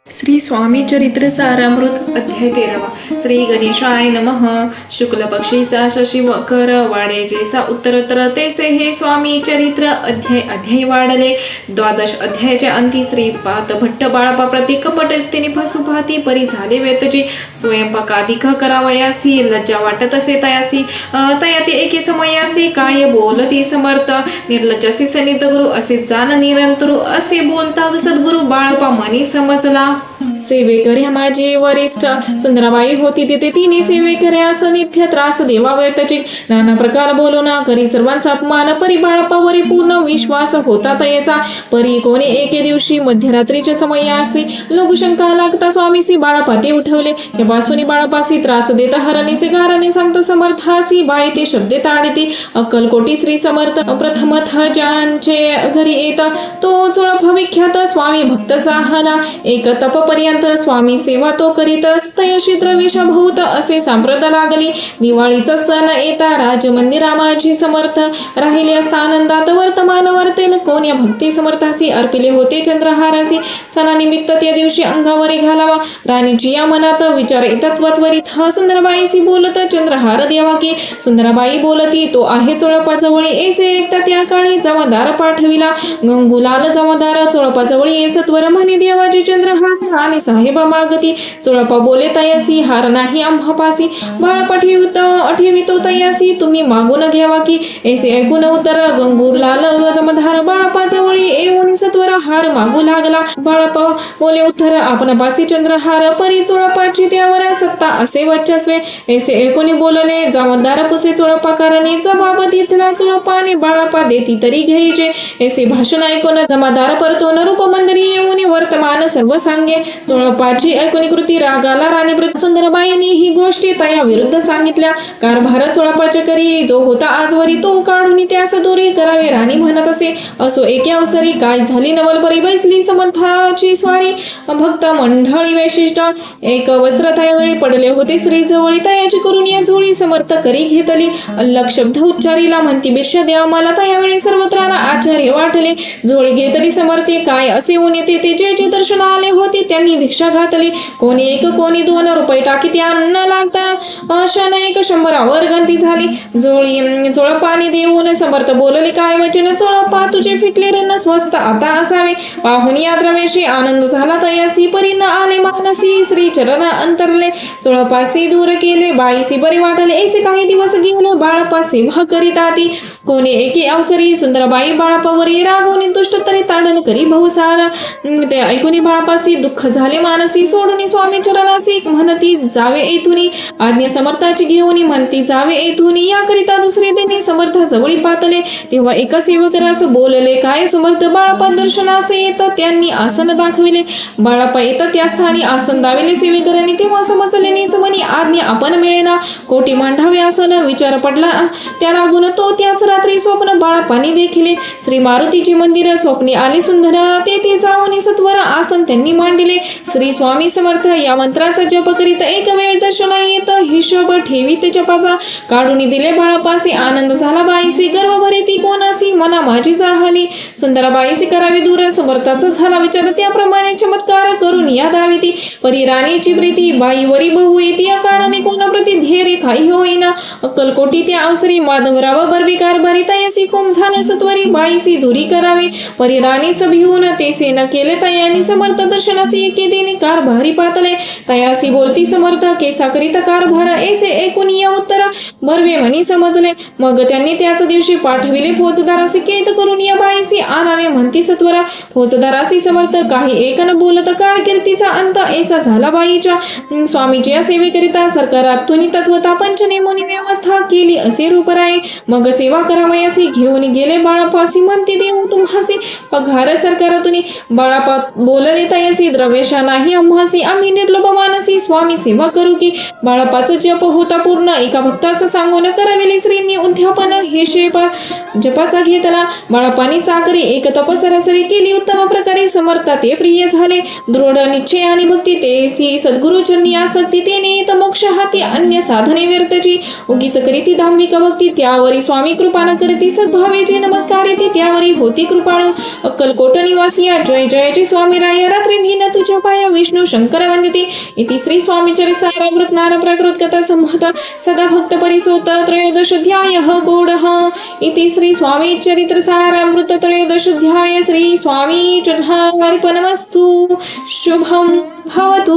श्री स्वामी चरित्र सारामृत अध्याय 13 श्री गणेशाय नमः शुक्ल पक्षीचा शशी मकर वाडे जैसा उत्तरोत्तर तैसे हे स्वामी चरित्र अध्याय वाढले। द्वादश अध्यायाच्या अंती श्रीपाद भट्ट बाळापा प्रति कपट युक्तीने फसुपाती परी झाले वेतजी स्वयंपाकाधिक करावयासी लज्जा वाटत असे तयासी तयाती एके समयासी काय बोलती समर्थ निर्लज्जासी सनिध गुरु असे जाण निरंतरू असे बोलता सद्गुरु बाळापा मनी समजला। सेवेकऱ्या माझी वरिष्ठ सुंदराबाई होती तिथे तिने सेवेकऱ्यास नित्य त्रास देवावे त्याची नाना प्रकार बोलूना करी सर्वांचा अपमान परी बाळापावरी पूर्ण विश्वास होता तयाचा परी कोणी एके दिवशी मध्यरात्रीच्या समयासी लघुशंका लागता स्वामीसी बाळापाती उठवले तेव्हासून बाळापासी त्रास देता हरणीचे गाराने सांगता समर्थासी बाई ते शब्दे ताडती अक्कलकोटी श्री समर्थ प्रथमथ ज्यांचे घरी येता तो चोळप विख्यात स्वामी भक्त जाहला एक तप पर्यंत स्वामी सेवा तो करीत तयशी द्रविष भूत असे सांप्रत लागली। दिवाळीचा सण येता राजमंदिरा माझी समर्थ राहिले असता आनंदात वर्तमान वर्तेल कोण या भक्ती समर्थासी अर्पिले होते चंद्रहारासी सणानिमित्त त्या दिवशी अंगावरी घालावा राणीची या मनात विचार येतात त्वरित सुंदरबाईसी बोलत चंद्रहार द्यावा की सुंदराबाई बोलती तो आहे चोळपाजवळी ऐसे एकता त्या काळी जमादार पाठविला गंगुलाल जमादार चोळपाजवळी ये सत्वर म्हणे देवाची चंद्रहार आणि साहेबा मागती चोळपा बोले तयासी हार नाही आम्हापासी बाळापा ठेवितो तयासी तुम्ही मागून घ्यावा की ऐसे ऐकून उत्तर गंगूलाल जमादार बाळापा जवळी येऊन सत्वर हार मागू लागला। बाळापा बोले उत्तर आपणापासी चंद्रहार परी चोळपाची त्यावर सत्ता असे वर्चस्वे ऐसे ऐकून बोलले जमादार पुसे चोळपा कारणे जबाब तिथला चोळपाने बाळापा देती तरी घ्यायचे ऐसे भाषण ऐकून जमादार परतून रूपमंदिरी येऊन वर्तमान सर्व सांगे चोळपाची ऐकून कृती रागाला राणी सुंदरबाईंनी ही गोष्टी तया विरुद्ध सांगितल्या कारभार चोळपाच्या करी जो होता आजवरी तो काढून त्यास दूरी करावे राणी म्हणत असे असो एके अवसरी काय झाली नवलपरी बैसली समर्थाची स्वारी भक्त मंडळी वैशिष्ट्य एक वस्त्र तयावेळी पडले होते श्री जवळी तयाची करून या झोळी समर्थ करी घेतली अल्लग शब्द उच्चारीला म्हणती भिक्षा द्या मला तयावेळी सर्वत्राला आश्चर्य वाटले झोळी घेतली समर्थे काय असे ऊन येते ते जे दर्शन आले होते त्यांनी भिक्षा घातली कोणी एक कोणी 2 रुपये टाकी त्या अन्न लागता अशा एक 100वर गंती झाली चोळपाने देऊन समर्थ बोलले काय वचन चोळपा तुझे फिटले रन्न स्वस्त आता असावे पाहुन या द्रव्याशी आनंद झाला तयासी परी न आले मानसी श्री चरण अंतरले चोळपासी दूर केले बाईसी बरे वाटले ऐसे काही दिवस गेले बाळापा सेवा करीत आती कोणी एके अवसरी सुंदरबाई बाळापावरी रागवणी दुष्ट तरी ताडण करी बहुसार ते ऐकून बाळापासी दुःख झाले मानसी सोडून स्वामी चरणासी म्हणती जावे येथुनी आज्ञा समर्थाची घेऊन म्हणती जावे येथुनी याकरिता दुसरे दिनी समर्था जवळी पातले तेव्हा एका सेवकरास बोलले काय समर्थ बाळापा दर्शनासे येत त्यांनी आसन दाखविले बाळापा येत त्या स्थानी आसन दाविले सेवेकरांनी तेव्हा समजले निसमनी आज्ञा आपण मिळेना कोटी मांडावे आसन विचार पडला त्या लागून तो त्याच रात्री स्वप्न बाळापानी देखिले श्री मारुतीचे मंदिर स्वप्नी आले सुंदर तेथे जाऊन सत्वर आसन त्यांनी मांडले श्री स्वामी समर्थ या मंत्राचा जप करीत एक वेळ दर्शना येत हिशोब ठेवीत जपाचा काढून दिले बाळापासी आनंद झाला बाईसी गर्व भरे ती कोणासी मना माझी जाहली सुंदराबाईसी करावी दूर समर्थाचा झाला विचार त्याप्रमाणे चमत्कार करून या दाविती परी राणीची प्रीती बाईवरी बहु येती अकाराने कोणाप्रती धैर्य काही होईना अक्कलकोटी त्या अवसरी माधवराव बर्विकार भरी तयासी कुम झाले सत्वरी बाईसी दुरी करावी परी राणी सभिहून ते सेना केले तयानी समर्थ दर्शनासी एके दिनी कारभारी पातले तयासी बोलती समर्थ केसा करीत कारभार ऐसे ऐकून या उत्तर बर्वे मनी समजले मग त्यांनी त्याच दिवशी पाठविले फौजदारासी कैद करून या बाईसी आणावे म्हणती सत्वरा फौजदारासी समर्थ काही एक न बोलत कारकिर्दीचा अंत ऐसा झाला बाईच्या स्वामीच्या सेवेकरिता सरकारातून तत्वता पंचनेमोनी व्यवस्था केली असे रूपराय मग सेवा करावयासी घेऊन गेले बाळापासी म्हणती देऊ तुम्हासी पगार सरकारातून बाळापा बोलले तयासी द्रव्यशा नाही आम्हासी आम्ही निर्लोभ मानसी स्वामी सेवा करू की बाळापाचा जप होता पूर्ण एका भक्तास सांगून करावेले श्रींनी उद्यापन हे शेपा जपाचा घेतला बाळापानी चाकरी एक तप सरासरी केली उत्तम प्रकारे समर्था ते प्रिय झाले दृढ निश्चयाने ज्ञानी भक्ती तेसी सद्गुरु चरणी आसक्ती तेने तर मोक्ष हाती अन्य साधने व्यर्थची उगीच करीती धार्मिक भक्ती त्यावरी स्वामी कृपा न करती सद्भावे जे नमस्कार येते त्यावरी होती कृपाळू अक्कलकोट निवासिया जय जयचे स्वामी राय रात्री दिन तुझ्या पाया विष्णू शंकर वंदिते इति श्री स्वामी चरिसारामृत नाना प्राकृत कथा संहता सदा भक्त परिसोत त्रयोदशाध्याय गौडः इति श्री स्वामी चरित्र सारामृत त्रयोदशाध्याय श्री स्वामी चरणार्पणमस्तु शुभं भवतु।